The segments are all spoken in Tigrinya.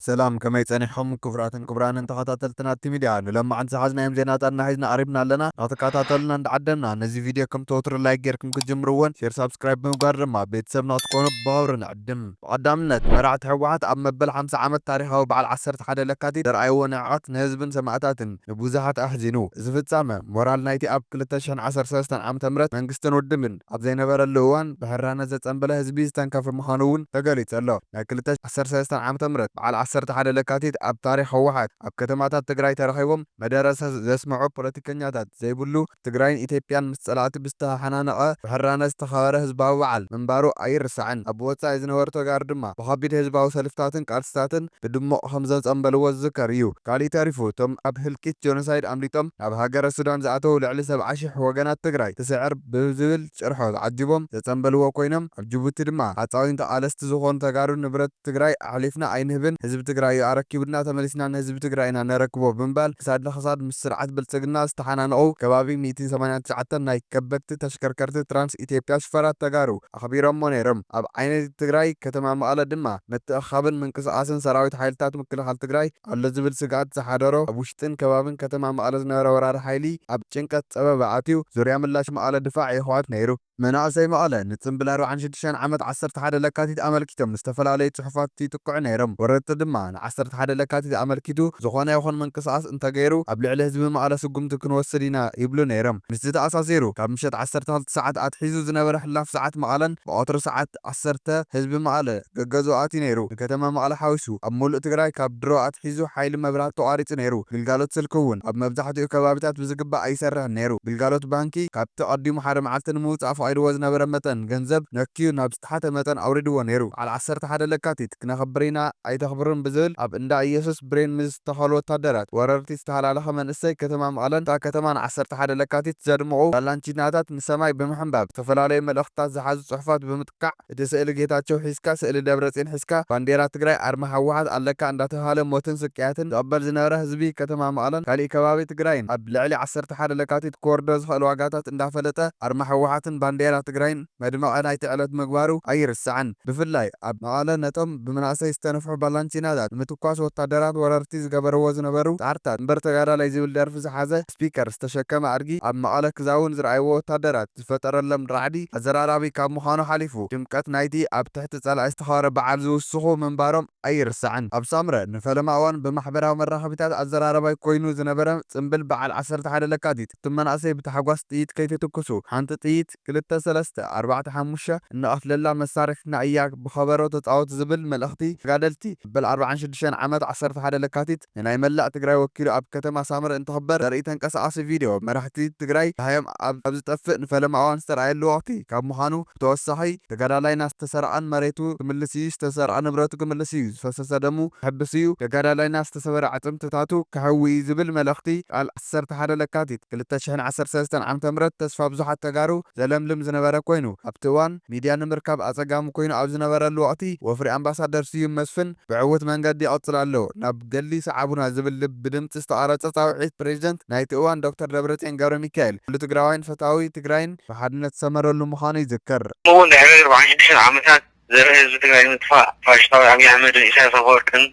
سلام كما يصنحهم كبراتن كبران انت خاطلتنا تيميديا لما عن سحازنا يم زينات انا حيزنا قريبنا لنا نتكاتلنا عدنا نزي فيديو كم توتر لايك غيركم كجمرون شير سبسكرايب بمقرر ما بيتسبنا تكونوا باور نعدم قدامنا مرعت حوات ام مبل 5 عامات تاريخه وبعد 10 حدا لكاتي درعي ونعات نهزبن سمعتاتن نبوزحات احزنو زفتسامه مورال نايتي اب 2013 عام تمرت منغستن ودمن اب زينبر اللوان بهرانا زصنبله حزبي استنكف مخانون تقاليت الله 2013 عام تمرت على 11 لካቲት ኣብ ታሪክ ህወሓት ኣብ ከተማታት ትግራይ ተረኺቦም መደረሰ ዘስምዑ ፖለቲከኛታት ዘይብሉ ትግራይን ኢትዮጵያን ምስ ጸላእቲ ብዝተሓናነቐ ብሕራነ ዝተኸበረ ህዝባዊ በዓል ምንባሩ ኣይርስዕን። ኣብ ወጻኢ ዝነበሩ ተጋሩ ድማ ብከቢድ ህዝባዊ ሰልፍታትን ቃልስታትን ብድሙቕ ከም ዘጸንበልዎ ዝዝከር እዩ። ካሊእ ተሪፉ እቶም ኣብ ህልቂት ጆኖሳይድ ኣምሊጦም ናብ ሃገረ ሱዳን ዝኣተው ልዕሊ 70,000 ወገናት ትግራይ ትስዕር ብዝብል ጭርሖ ዓጂቦም ዘጸንበልዎ ኮይኖም ኣብ ጅቡቲ ድማ ሓፃዊን ተቓለስቲ ዝኾኑ ተጋሩ ንብረት ትግራይ ኣሕሊፍና ኣይንህብን ህዝቢ ትግራይ ኣረኪብና ተመሊስና ንህዝቢ ትግራይና ነረክቦ ብምባል ክሳድ ንክሳድ ምስ ስርዓት ብልጽግና ዝተሓናነቑ ከባቢ 189 ናይ ከበድቲ ተሽከርከርቲ ትራንስ ኢትዮጵያ ሽፈራት ተጋሩ ኣኽቢሮሞ ነይሮም። ኣብ ዓይነት ትግራይ ከተማ መቐለ ድማ ምትእኽኻብን ምንቅስቓስን ሰራዊት ሓይልታት ምክልኻል ትግራይ ኣሎ ዝብል ስግኣት ዝሓደሮ ኣብ ውሽጥን ከባብን ከተማ መቐለ ዝነበረ ወራሪ ሓይሊ ኣብ ጭንቀት ፀበባ ኣትዩ ዙርያ ምላሽ መቐለ ድፋዕ ይኸዋት ነይሩ። መናእሰይ መቐለ ንጽምብል 46 ዓመት 11 ለካቲት ኣመልኪቶም ዝተፈላለዩ ጽሑፋት ይጥቅዑ ነይሮም። ወረድቲ ድማ ን11 ለካቲት ኣመልኪቱ ዝኾነ ይኹን ምንቅስቓስ እንተገይሩ ኣብ ልዕሊ ህዝቢ መቐለ ስጉምቲ ክንወስድ ኢና ይብሉ ነይሮም። ምስ ተኣሳሲሩ ካብ ምሸት 12 ሰዓት ኣትሒዙ ዝነበረ ሕላፍ ሰዓት መቐለን ብቐትሪ ሰዓት 10 ህዝቢ መቐለ ገገዞ ኣትዩ ነይሩ። ንከተማ መቐለ ሓዊሱ ኣብ ሙሉእ ትግራይ ካብ ድሮ ኣትሒዙ ሓይሊ መብራህቲ ተቋሪጹ ነይሩ። ግልጋሎት ስልኪ እውን ኣብ መብዛሕትኡ ከባቢታት ብዝግባእ ኣይሰርሕን ነይሩ። ግልጋሎት ባንኪ ካብቲ ቀዲሙ ሓደ መዓልቲ ንምውፃእ ፈቒድዎ ዝነበረ መጠን ገንዘብ ነኪዩ ናብ ዝተሓተ መጠን ኣውሪድዎ ነይሩ። على 11 ለካቲት ክነኽብር ኢና ኣይተኽብርን ብዝብል ኣብ እንዳ ኢየሱስ ብሬን ምስ ዝተኸሉ ወታደራት ወረርቲ ዝተሃላለኸ መንእሰይ ከተማ መቐለን እታ ከተማ ን11 ለካቲት ዘድምቑ ባላንቺናታት ንሰማይ ብምሕንባብ ዝተፈላለዩ መልእኽትታት ዝሓዙ ጽሑፋት ብምጥቃዕ እቲ ስእሊ ጌታቸው ሒዝካ ስእሊ ደብረጽዮን ሒዝካ ባንዴራ ትግራይ ኣርማ ህወሓት ኣለካ እንዳተባሃለ ሞትን ስቅያትን ዝቕበል ዝነበረ ህዝቢ ከተማ መቐለን ካሊእ ከባቢ ትግራይን ኣብ ልዕሊ 11 ለካቲት ክወርዶ ዝኽእል ዋጋታት እንዳፈለጠ ኣርማ ህወሓትን ባንዴራ ትግራይን መድመቐ ናይቲ ዕለት ምግባሩ ኣይርስዕን። ብፍላይ ኣብ መቐለ ነቶም ብመናእሰይ ዝተነፍሑ ባላንቺናታት ምትኳስ ወታደራት ወረርቲ ዝገበርዎ ዝነበሩ ጣርታት እምበር ተጋዳላይ ዝብል ደርፊ ዝሓዘ ስፒከር ዝተሸከመ ኣድጊ ኣብ መቐለ ክዛውን ዝረኣይዎ ወታደራት ዝፈጠረሎም ራዕዲ ኣዘራራቢ ካብ ምዃኑ ሓሊፉ ድምቀት ናይቲ ኣብ ትሕቲ ጸላኢ ዝተኸበረ በዓል ዝውስኹ ምንባሮም ኣይርስዕን። ኣብ ሳምረ ንፈለማ እዋን ብማሕበራዊ መራኸቢታት ኣዘራረባይ ኮይኑ ዝነበረ ጽምብል በዓል 11 ለካቲት እቶም መናእሰይ ብታሕጓስ ጥይት ከይትትኩሱ ሓንቲ ጥይት 2-3 4-5 እንቐፍለላ መሳርሕትና እያ ብኸበሮ ተፃወት ዝብል መልእኽቲ ተጋደልቲ በል 46 ዓመት 11 ለካቲት ንናይ መላእ ትግራይ ወኪሉ ኣብ ከተማ ሳምረ እንትኽበር ዘርኢ ተንቀሳቓሲ ቪድዮ መራሕቲ ትግራይ ሃዮም ኣብ ዝጠፍእ ንፈለማ እዋን ዝተረኣየሉ ወቕቲ ካብ ምዃኑ ብተወሳኺ ተጋዳላይና ዝተሰርዐን መሬቱ ክምልስ እዩ፣ ዝተሰርዐ ንብረቱ ክምልስ እዩ፣ ዝፈሰሰ ደሙ ክሕብስ እዩ፣ ተጋዳላይና ዝተሰበረ ዓፅምትታቱ ክሕዊ እዩ ዝብል መልእኽቲ ቃል 11 ለካቲት 2013 ዓ.ም ተስፋ ብዙሓት ተጋሩ ዘለምልም ዝነበረ ኮይኑ ኣብቲ እዋን ሚድያ ንምርካብ ኣጸጋሚ ኮይኑ ኣብ ዝነበረሉ ወቕቲ ወፍሪ ኣምባሳደር ስዩም መስፍን ብዕውት መንገዲ ይቐጽል ኣሎ ናብ ገሊ ሰዓቡና ዝብል ብድምፂ ዝተቐረጸ ጻውዒት ፕሬዚደንት ናይቲ እዋን ዶክተር ደብረጽዮን ገብረ ሚካኤል ኩሉ ትግራዋይን ፈታዊ ትግራይን ብሓድነት ዝሰመረሉ ምዃኑ ይዝከር። እውን ድሕሪ 46 ዓመታት ዘርኢ ህዝቢ ትግራይ ምጥፋእ ፋሽስታዊ ኣብዪ ኣሕመድን ኢሳያስ ኣፈወርቅን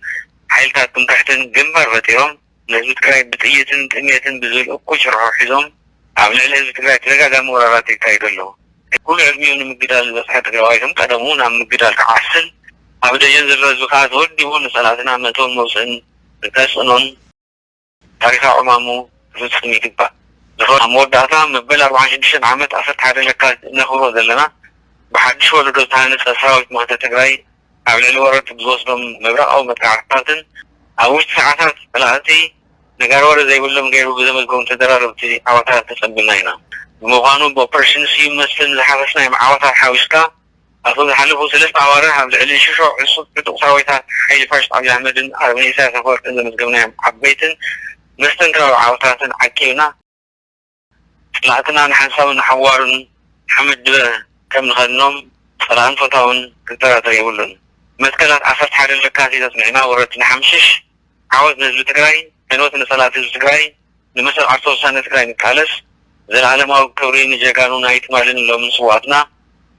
ሓይልታት ትምክሕትን ግንባር ፈጢሮም ንህዝቢ ትግራይ ብጥይትን ጥሜትን ብዝብል እኩል ሽርሖ ሒዞም ኣብ ልዕሊ ህዝቢ ትግራይ ተደጋጋሚ ወረራት ይካየዱ ኣለዉ። ኩሉ ዕድሚኡ ንምግዳል ዝበፅሐ ትግራዋይቶም ቀደም እውን ኣብ ምግዳል ክዓስል ኣብ ደጀን ዘሎ ህዝቢ ከዓ ተወዲቡ ንፀላእትና መእተውን መውፅእን ተፅዕኖን ታሪካዊ ዕማሙ ክፍፅም ይግባእ። ዝኾነ ኣብ መወዳእታ መበል 46 ዓመት 11 ለካቲት ነኽብሮ ዘለና ብሓድሽ ወለዶ ዝተሃነፀ ሰራዊት ምኽተ ትግራይ ኣብ ልዕሊ ወረርቲ ብዝወስዶም መብራቃዊ መጥቃዕትታትን ኣብ ውሽጢ ሰዓታት ጸላእቲ ነጋር ወረ ዘይብሎም ገይሩ ብዘመዝገቡም ተደራረብቲ ዓወታት ተጸቢና ኢና። ብምዃኑ ብኦፐሬሽን ስዩም መስፍን ዝሓፈስና ዓወታት ሓዊስካ ኣብቶ ዝሓለፉ 3 ኣዋርሕ ኣብ ልዕሊ 6 ዕሱት ዕጡቕ ሰራዊታት ሓይሊ ፋሽስት ኣብዪ ኣሕመድን ኣርበኛ ኢሳያስ ኣፈወርቅን ዘመዝገብናዮም ዓበይትን መስተንክራዊ ዓወታትን ዓቂብና ጸላእትና ንሓንሳብን ሓዋርን ሓመድበ ከም ንኸድኖም ጸላእን ፈታውን ክጠራጠር የብሉን። መስከላት 11 ለካቲት ኣጽኒዕና ወረርቲ ንሓምሽሽ ዓወት ንህዝቢ ትግራይ ዕንወት ንጸላእቲ ህዝቢ ትግራይ ንመሰል ዓርሶ ውሳነ ትግራይ ንቃለስ ዘለዓለማዊ ክብሪ ንጀጋኑ ናይቲ ማልን ሎምን ስዋዕትና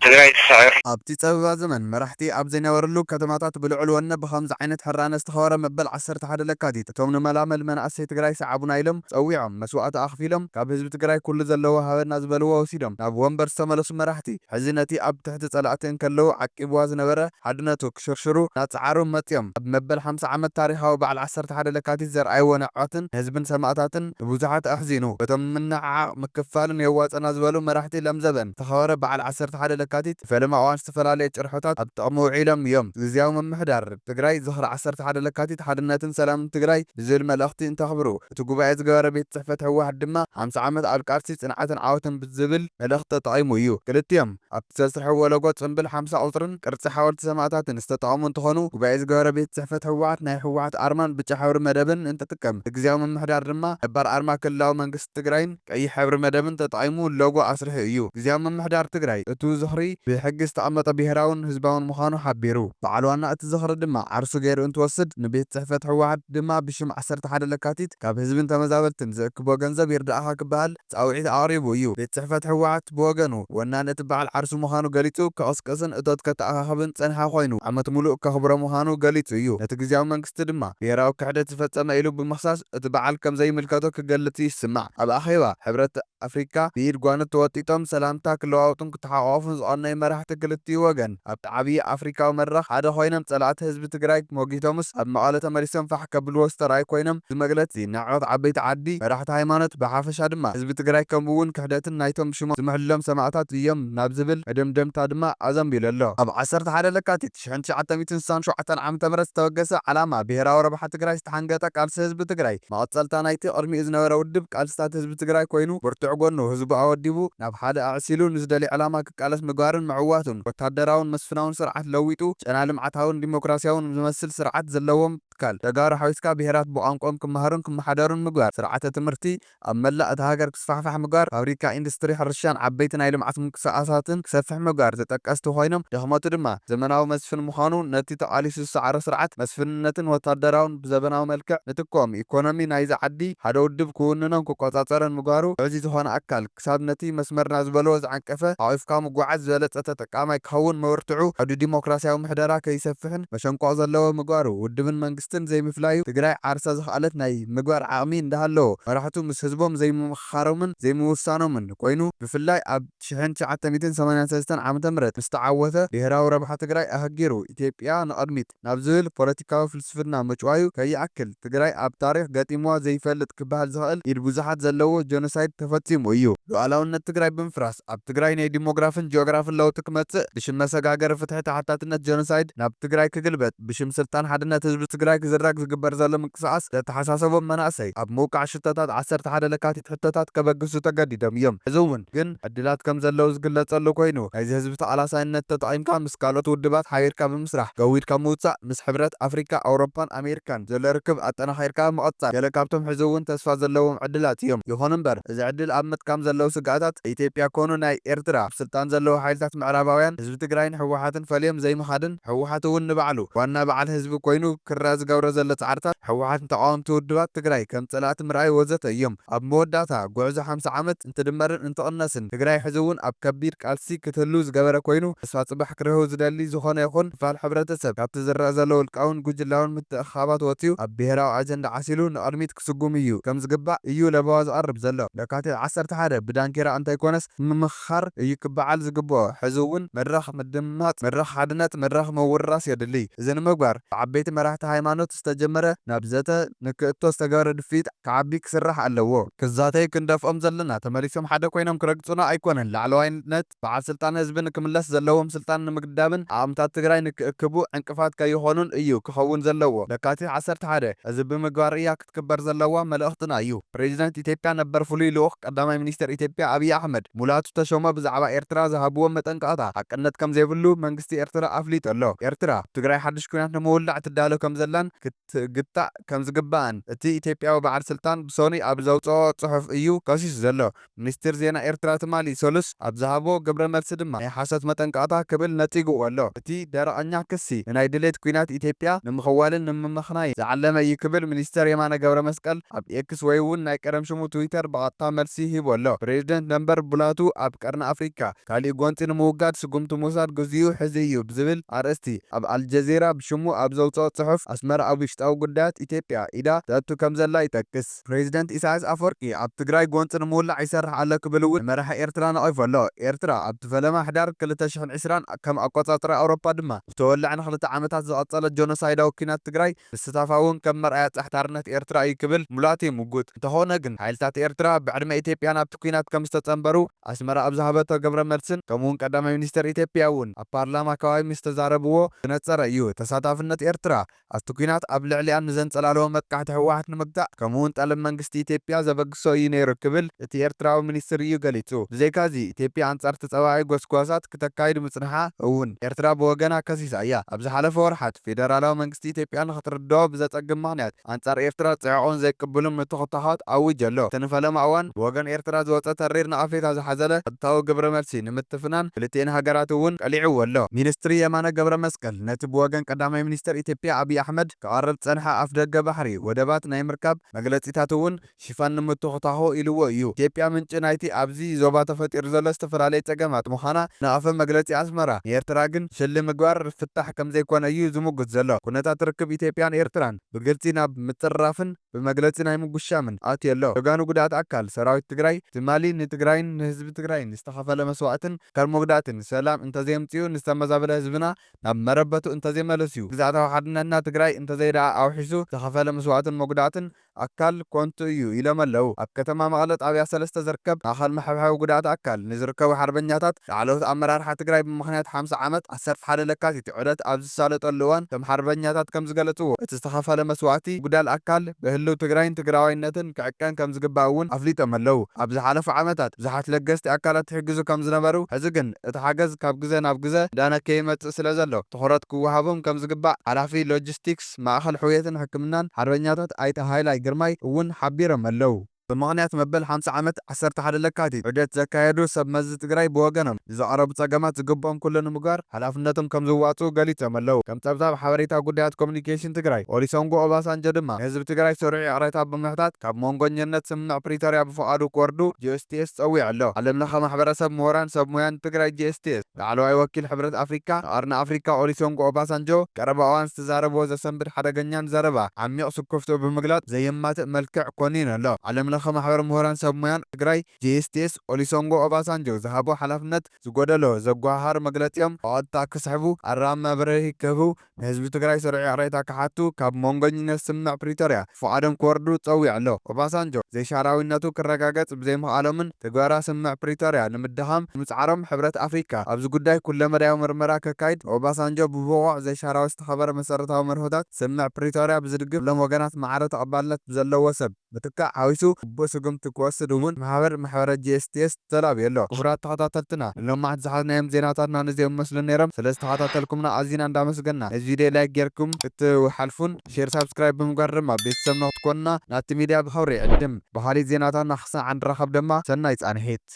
ትግራይ ትስዕር ኣብቲ ፀበባ ዘመን መራሕቲ ኣብ ዘይነበረሉ ከተማታት ብልዑል ወነ ብኸምዚ ዓይነት ሕራነ ዝተኸበረ መበል 11 ለካቲት እቶም ንመላመል መናእሰይ ትግራይ ሰዓቡና ኢሎም ፀዊዖም መስዋዕቲ ኣኽፊሎም ካብ ህዝቢ ትግራይ ኩሉ ዘለዎ ሃበና ዝበልዎ ወሲዶም ናብ ወንበር ዝተመለሱ መራሕቲ ሕዚ ነቲ ኣብ ትሕቲ ጸላእቲ እንከለዉ ዓቂብዋ ዝነበረ ሓድነቱ ክሽርሽሩ ናፅዓሩ መፅዮም ኣብ መበል 50 ዓመት ታሪኻዊ በዓል 11 ለካቲት ዘርኣይዎ ነዕዖትን ህዝብን ሰማእታትን ብዙሓት ኣሕዚኑ በቶም ምንዓቕ ምክፋልን የዋፀና ዝበሉ መራሕቲ ለምዘበን ተኸበረ በዓል 11 ለካቲት ፈለማ እዋን ዝተፈላለየ ጭርሖታት ኣብ ጥቕሚ ውዒሎም እዮም ግዚያዊ ምምሕዳር ትግራይ ዝኽሪ 11 ለካቲት ሓድነትን ሰላምን ትግራይ ብዝብል መልእኽቲ እንተኽብሩ እቲ ጉባኤ ዝገበረ ቤት ጽሕፈት ህወሓት ድማ 50 ዓመት ኣብ ቃልሲ ጽንዓትን ዓወትን ብዝብል መልእኽቲ ተጠቒሙ እዩ ክልቲኦም ኣብቲ ዘስርሕዎ ሎጎ ጽምብል 50 ቁፅርን ቅርፂ ሓወልቲ ሰማዕታትን ዝተጠቐሙ እንትኾኑ ጉባኤ ዝገበረ ቤት ጽሕፈት ህወሓት ናይ ህወሓት ኣርማን ብጫ ሕብሪ መደብን እንትጥቀም እቲ ግዚያዊ ምምሕዳር ድማ ነባር ኣርማ ክልላዊ መንግስቲ ትግራይን ቀይሕ ሕብሪ መደብን ተጠቒሙ ሎጎ ኣስሪሑ እዩ ግዚያዊ ምምሕዳር ትግራይ እቱ ዝኽሪ ብሕጊ ዝተቐመጠ ብሄራውን ህዝባውን ምዃኑ ሓቢሩ በዓል ዋና እቲ ዝኽሪ ድማ ዓርሱ ገይሩ እንትወስድ ንቤት ጽሕፈት ህወሓት ድማ ብሽም 11 ለካቲት ካብ ህዝብን ተመዛበልትን ዝእክቦ ገንዘብ ይርዳእኻ ክበሃል ፃውዒት ኣቕሪቡ እዩ ቤት ጽሕፈት ህወሓት ብወገኑ ወናን እቲ በዓል ዓርሱ ምዃኑ ገሊጹ ከቐስቅስን እቶት ከተኣኻኽብን ጸኒሓ ኮይኑ ዓመት ሙሉእ ከኽብሮ ምዃኑ ገሊጹ እዩ ነቲ ግዜያዊ መንግስቲ ድማ ብሄራዊ ክሕደት ዝፈጸመ ኢሉ ብምኽሳስ እቲ በዓል ከም ዘይምልከቶ ክገልጽ ይስማዕ ኣብ ኣኼባ ሕብረት ኣፍሪካ ብኢድ ጓንት ተወጢጦም ሰላምታ ክለዋወጡን ክተሓቋፉን ዝቐነዩ መራሕቲ ክልቲኡ ወገን ኣብቲ ዓብዪ ኣፍሪካዊ መድረኽ ሓደ ኮይኖም ጸላእቲ ህዝቢ ትግራይ ሞጊቶምስ ኣብ መቐለ ተመሊሶም ፋሕ ከብልዎ ዝተረኣዩ ኮይኖም ዝመግለጺ ንዕዖት ዓበይቲ ዓዲ መራሕቲ ሃይማኖት ብሓፈሻ ድማ ህዝቢ ትግራይ ከምኡውን ክሕደትን ናይቶም ሽሞም ዝምሕልሎም ሰማዕታት እዮም ናብ ዝብል መደምደምታ ድማ ኣዘንቢሉ ኣሎ ኣብ 11 ለካቲት 1967 ዓ.ም ዝተወገሰ ዓላማ ብሄራዊ ረብሓ ትግራይ ዝተሓንገጠ ቃልሲ ህዝቢ ትግራይ መቐጸልታ ናይቲ ቅድሚኡ ዝነበረ ውድብ ቃልስታት ህዝቢ ትግራይ ኮይኑ ብርቱዕ ጎኑ ህዝቡ ኣወዲቡ ናብ ሓደ ኣዕሲሉ ንዝደልዩ ዕላማ ክቃለስ ምግባርን ምዕዋቱን ወታደራውን መስፍናውን ስርዓት ለዊጡ ጨና ልምዓታውን ዲሞክራሲያውን ዝመስል ስርዓት ዘለዎም ትካል ተጋሩ ሓዊስካ ብሄራት ብቋንቋም ክመሃሩን ክመሓደሩን ምግባር ስርዓተ ትምህርቲ ኣብ መላእ እቲ ሃገር ክስፋሕፋሕ ምግባር ፋብሪካ ኢንዱስትሪ ሕርሻን ዓበይቲ ናይ ልምዓት ምንቅስቓሳትን ክሰፍሕ ምግባር ተጠቀስቲ ኮይኖም ድኽመቱ ድማ ዘመናዊ መስፍን ምዃኑ ነቲ ተቓሊሱ ዝሰዓረ ስርዓት መስፍንነትን ወታደራውን ብዘበናዊ መልክዕ ንትኮም ኢኮኖሚ ናይዚ ዓዲ ሓደ ውድብ ክውንኖም ክቆጻጸረን ምግባሩ ዕዙ ዝኾነ ኣካል ክሳብ ነቲ መስመርና ዝበለዎ ዝዓንቀፈ ሓዊፍካ ምጉዓዝ ዝበለጸ ተጠቃማይ ክኸውን መብርትዑ ሕዱ ዲሞክራሲያዊ ምሕደራ ከይሰፍሕን መሸንቆቕ ዘለዎ ምግባሩ ውድብን መንግስትን ዘይምፍላዩ ትግራይ ዓርሳ ዝኽኣለት ናይ ምግባር ዓቕሚ እንዳሃለዎ መራሕቱ ምስ ህዝቦም ዘይምምኽኻሮምን ዘይምውሳኖምን ኮይኑ ብፍላይ ኣብ 1983 ዓ.ም ምስ ተዓወተ ብሄራዊ ረብሓ ትግራይ ኣህጊሩ ኢትዮጵያ ንቕድሚት ናብ ዝብል ፖለቲካዊ ፍልስፍና ምጭዋዩ ከይኣክል ትግራይ ኣብ ታሪክ ገጢምዋ ዘይፈልጥ ክበሃል ዝኽእል ኢድ ብዙሓት ዘለዎ ጀኖሳይድ ተፈጺሙ እዩ ሉዓላውነት ትግራይ ብምፍራስ ኣብ ትግራይ ናይ ዲሞግራፍን ጂኦግራፍን ለውጢ ክመጽእ ብሽም መሰጋገሪ ፍትሒ ተሓታትነት ጀኖሳይድ ናብ ትግራይ ክግልበጥ ብሽም ስልጣን ሓድነት ህዝቢ ትግራይ ክዝረግ ዝግበር ዘሎ ምንቅስቓስ ዘተሓሳሰቦም መናእሰይ ኣብ ምውቃዕ ሽቶታት 11 ለካቲት ሕቶታት ከበግሱ ተገዲዶም እዮም እዚ እውን ግን ዕድላት ከም ዘለዉ ዝግለጸሉ ኮይኑ ናይዚ ህዝቢ ተቓላሳይነት ተጠቒምካ ምስ ካልኦት ውድባት ሓቢርካ ብምስራሕ ገዊድካ ምውፃእ ምስ ሕብረት ኣፍሪካ ኣውሮፓን ኣሜሪካን ዘሎ ርክብ ኣጠናኺርካ ምቕጻል ገለ ካብቶም ሕዚ እውን ተስፋ ዘለዎም ዕድላት እዮም ይኹን እምበር እዚ ዕድል ኣብ ምጥቃም ዘለዉ ስጋኣታት ኢትዮጵያ ኮኑ ናይ ኤርትራ ኣብ ስልጣን ዘለዉ ሓይልታት ምዕራባውያን ህዝቢ ትግራይን ህወሓትን ፈልዮም ዘይምኻድን ህወሓት እውን ንባዕሉ ዋና በዓል ህዝቢ ኮይኑ ክራ ዝገብሮ ዘሎ ጻዕርታት ህወሓትን ተቃወምቲ ውድባት ትግራይ ከም ጸላእቲ ምርኣይ ወዘተ እዮም ኣብ መወዳእታ ጉዕዞ 50 ዓመት እንትድመርን እንትቕነስን ትግራይ ሕዚ እውን ኣብ ከቢድ ቃልሲ ክትህሉ ዝገበረ ኮይኑ ተስፋ ጽባሕ ክረህቡ ዝደሊ ዝኾነ ይኹን ክፋል ሕብረተሰብ ካብቲ ዝረአ ዘሎ ውልቃውን ጉጅላውን ምትእኽኻባት ወፂኡ ኣብ ብሄራዊ ኣጀንዳ ዓሲሉ ንቕድሚት ክስጉም እዩ ከም ዝግባእ እዩ ለበዋ ዝቐርብ ዘሎ ለካቲት 11 ብዳንኬራ እንተይኮነስ ምምኽኻር እዩ ክበዓል ዝግብኦ ሕዚ እውን መድረኽ ምድማፅ መድረኽ ሓድነት መድረኽ መውራስ የድሊ እዚ ንምግባር ብዓበይቲ መራሕቲ ሃይማኖት ዝተጀመረ ናብ ዘተ ንክእቶ ዝተገበረ ድፊት ከዓቢ ክስራሕ ኣለዎ ክዛተይ ክንደፍኦም ዘለና ተመሊሶም ሓደ ኮይኖም ክረግጹና ኣይኮነን ላዕለዋይነት በዓል ስልጣን ህዝቢ ንክምለስ ዘለዎም ስልጣን ንምግዳብን ኣእምታት ትግራይ ንክእክቡ ዕንቅፋት ከይኾኑን እዩ ክኸውን ዘለዎ ለካቲት 11 እዚ ብምግባር እያ ክትክበር ዘለዋ መልእኽትና እዩ ፕሬዚደንት ኢትዮጵያ ነበር ፍሉይ ልኡኽ ቀዳማይ ሚኒስትር ኢትዮጵያ ኣብይ ኣሕመድ ሙላቱ ተሾመ ብዛዕባ ኤርትራ ዝሃብዎም መጠንቀቕታ ሓቅነት ከም ዘይብሉ መንግስቲ ኤርትራ ኣፍሊጡ ኣሎ ኤርትራ ትግራይ ሓድሽ ኩናት ንምውላዕ ትዳሎ ከም ዘላን ኤርትራን ክትግጣዕ ከም ዝግባእን እቲ ኢትዮጵያዊ በዓል ስልጣን ብሶኒ ኣብ ዘውፅኦ ጽሑፍ እዩ ከሲሱ ዘሎ። ሚኒስትር ዜና ኤርትራ ትማሊ ሰሉስ ኣብ ዝሃቦ ግብረ መልሲ ድማ ናይ ሓሰት መጠንቀቕታ ክብል ነጺጉ ኣሎ። እቲ ደረቐኛ ክሲ ንናይ ድሌት ኩናት ኢትዮጵያ ንምኽዋልን ንምምኽናይ ዝዓለመ እዩ ክብል ሚኒስተር የማነ ገብረ መስቀል ኣብ ኤክስ ወይ እውን ናይ ቀደም ሽሙ ትዊተር ብቐጥታ መልሲ ሂቡ ኣሎ። ፕሬዚደንት ነበር ቡላቱ ኣብ ቀርኒ ኣፍሪካ ካሊእ ጎንፂ ንምውጋድ ስጉምቲ ምውሳድ ግዚኡ ሕዚ እዩ ብዝብል ኣርእስቲ ኣብ ኣልጀዚራ ብሽሙ ኣብ ዘውፅኦ ጽሑፍ ኣስመራ ኣብ ውሽጣዊ ጉዳያት ኢትዮጵያ ኢዳ ተእቱ ከም ዘላ ይጠቅስ። ፕሬዚደንት ኢሳያስ ኣፈወርቂ ኣብ ትግራይ ጎንፂ ንምውላዕ ይሰርሕ ኣሎ ክብል እውን መራሒ ኤርትራ ነቒፉ ኣሎ። ኤርትራ ኣብቲ ፈለማ ሕዳር 2020 ከም ኣቆጻጽሪ ኣውሮፓ ድማ ብተወላዕ ንኽልተ ዓመታት ዝቐጸለ ጆኖሳይዳዊ ኩናት ትግራይ ምስታፋ እውን ከም መርኣያ ጻሕታርነት ኤርትራ እዩ ክብል ሙላቱ ይምጉት። እንተኾነ ግን ሓይልታት ኤርትራ ብዕድመ ኢትዮጵያ ናብቲ ኩናት ከም ዝተጸንበሩ ኣስመራ ኣብ ዝሃበቶ ግብረ መልስን ከምኡውን ቀዳማይ ሚኒስትር ኢትዮጵያ እውን ኣብ ፓርላማ ከባቢ ምስ ተዛረብዎ ዝነጸረ እዩ። ተሳታፍነት ኤርትራ ኣብቲ ኩናት ኣብ ልዕሊኣ ንዘንጸላልዎ መጥቃዕቲ ህወሓት ንምግታእ ከምኡውን ጠለብ መንግስቲ ኢትዮጵያ ዘበግሶ እዩ ነይሩ ክብል እቲ ኤርትራዊ ሚኒስትር እዩ ገሊጹ። ብዘይካዚ ኢትዮጵያ ኣንጻር ተጸባባይ ጎስጓሳት ክተካይድ ምጽንሓ እውን ኤርትራ ብወገና ከሲሳ እያ። ኣብ ዝሓለፈ ወርሓት ፌደራላዊ መንግስቲ ኢትዮጵያ ንኽትርድኦ ብዘጸግም ምኽንያት ኣንጻር ኤርትራ ጽዕቖን ዘይቅብሉን ምትኽትኻት ኣውጅ ኣሎ። እቲ ንፈለማ እዋን ብወገን ኤርትራ ዝወፀ ተሪር ንኣፌታ ዝሓዘለ ቀጥታዊ ግብረ መልሲ ንምትፍናን ክልቲአን ሃገራት እውን ቀሊዑ ኣሎ። ሚኒስትሪ የማነ ገብረ መስቀል ነቲ ብወገን ቀዳማይ ሚኒስትር ኢትዮጵያ ኣብይ ኣሕመድ ክቐርብ ጸንሐ ኣፍ ደገ ባሕሪ ወደባት ናይ ምርካብ መግለጺታት እውን ሽፋን ንምትኽታኾ ኢልዎ እዩ። ኢትዮጵያ ምንጪ ናይቲ ኣብዚ ዞባ ተፈጢሩ ዘሎ ዝተፈላለየ ጸገማት ምዃና ንኣፈ መግለጺ ኣስመራ ንኤርትራ ግን ሽሊ ምግባር ፍታሕ ከም ዘይኮነ እዩ ዝምጉት ዘሎ። ኩነታት ርክብ ኢትዮጵያን ኤርትራን ብግልጺ ናብ ምጽራፍን ብመግለጺ ናይ ምጉሻምን ኣትዩ ኣሎ። ወጋኑ ጉዳት ኣካል ሰራዊት ትግራይ ትማሊ ንትግራይን ንህዝቢ ትግራይን ዝተኸፈለ መስዋዕትን ካብ መጉዳትን ሰላም እንተዘይምጽኡ ንዝተመዛበለ ህዝብና ናብ መረበቱ እንተዘይመለስዩ ግዛዕታዊ ሓድነትና ትግራይ እንተዘይደኣ ኣውሒሱ ዝተኸፈለ መስዋዕትን መጉዳትን ኣካል ኮንቱ እዩ ኢሎም ኣለዉ። ኣብ ከተማ መቐለ ጣብያ 3 ዝርከብ ማእኸል መሐብሐቢ ጉዳት ኣካል ንዝርከቡ ሓርበኛታት ላዕለዎት ኣመራርሓ ትግራይ ብምኽንያት 50 ዓመት 11 ለካቲት ዑደት ኣብ ዝሳለጠሉ እዋን ከም ሓርበኛታት ከም ዝገለጽዎ እቲ ዝተኸፈለ መስዋዕቲ ጉዳል ኣካል ብህልው ትግራይን ትግራዋይነትን ክዕቀን ከም ዝግባእ እውን ኣፍሊጦም ኣለዉ። ኣብ ዝሓለፉ ዓመታት ብዙሓት ለገስቲ ኣካላት ይሕግዙ ከም ዝነበሩ ሕዚ ግን እቲ ሓገዝ ካብ ግዜ ናብ ግዜ እንዳነከየ ይመጽእ ስለ ዘሎ ትኹረት ክወሃቦም ከም ዝግባእ ሓላፊ ሎጂስቲክስ ማእኸል ሕውየትን ሕክምናን ሓርበኛታት ኣይተ ሃይላይ ግርማይ እውን ሓቢሮም ኣለዉ። ብምኽንያት መበል 50 ዓመት 11 ለካቲት ዑደት ዘካየዱ ሰብ መዚ ትግራይ ብወገኖም ዝቐረቡ ጸገማት ዝግብኦም ኩሉ ንምግባር ሓላፍነቶም ከም ዝዋፅኡ ገሊፆም ኣለዉ። ከም ጸብጻብ ሓበሬታ ጉዳያት ኮሙኒኬሽን ትግራይ ኦሉሴጉን ኦባሳንጆ ድማ ንህዝቢ ትግራይ ስሩዕ ቅሬታ ብምሕታት ካብ መንጎኝነት ስምምዕ ፕሪቶርያ ብፍቓዱ ክወርዱ ጂኤስቲኤስ ጸዊዑ ኣሎ። ዓለም ለኸ ማሕበረሰብ ምሁራን ሰብ ሞያን ትግራይ ጂኤስቲኤስ ላዕለዋይ ወኪል ሕብረት ኣፍሪካ ንቐርኒ ኣፍሪካ ኦሉሴጉን ኦባሳንጆ ቀረባ እዋን ዝተዛረብዎ ዘሰንብድ ሓደገኛን ዘረባ ዓሚቕ ስኩፍቱ ብምግላጽ ዘየማትእ መልክዕ ኮኒኑ ኣሎ። ዓለም ለኸ ማሕበር ምሁራን ሰብ ሞያን ትግራይ ጂኤስቲኤስ ኦሉሴጉን ኦባሳንጆ ዝሃቦ ሓላፍነት ዝጎደሎ ዘጓሃር መግለጺኦም ብቐጥታ ክስሕቡ ኣራም መብርሂ ክህቡ ንህዝቢ ትግራይ ስሩዕ ቅሬታ ክሓቱ ካብ መንጎኝነት ስምምዕ ፕሪቶርያ ፍቓዶም ክወርዱ ጸዊዑ ኣሎ። ኦባሳንጆ ዘይሻራዊነቱ ክረጋገጽ ብዘይምኽኣሎምን ትግበራ ስምምዕ ፕሪቶርያ ንምድኻም ምጽዓሮም ሕብረት ኣፍሪካ ኣብዚ ጉዳይ ኩለ መዳያዊ ምርመራ ከካይድ ኦባሳንጆ ብብቑዕ ዘይሻራዊ ዝተኸበረ መሰረታዊ መርሆታት ስምምዕ ፕሪቶርያ ብዝድግፍ ሎም ወገናት ማዕረ ተቐባልነት ብዘለዎ ሰብ ምትካእ ሓዊሱ ስጉምቲ ክወስድ እውን ማሕበረ ጂኤስቲኤስ ተላብዩ ኣሎ። ክቡራት ተኸታተልትና ሎማዓት ዝሓዝናዮም ዜናታትና ነዚኦም መስሉ ነይሮም። ስለዝተኸታተልኩምና ኣዝና እንዳመስገና እዚ ቪድዮ ላይክ ጌርኩም ክትሓልፉን ሼር ሳብስክራይብ ብምግባር ድማ ቤተሰብና ክትኮኑና ናቲ ሚድያ ብኸብሪ ይዕድም። ብኻሊእ ዜናታትና ክሳዕ ንራኸብ ድማ ሰናይ ጻንሒት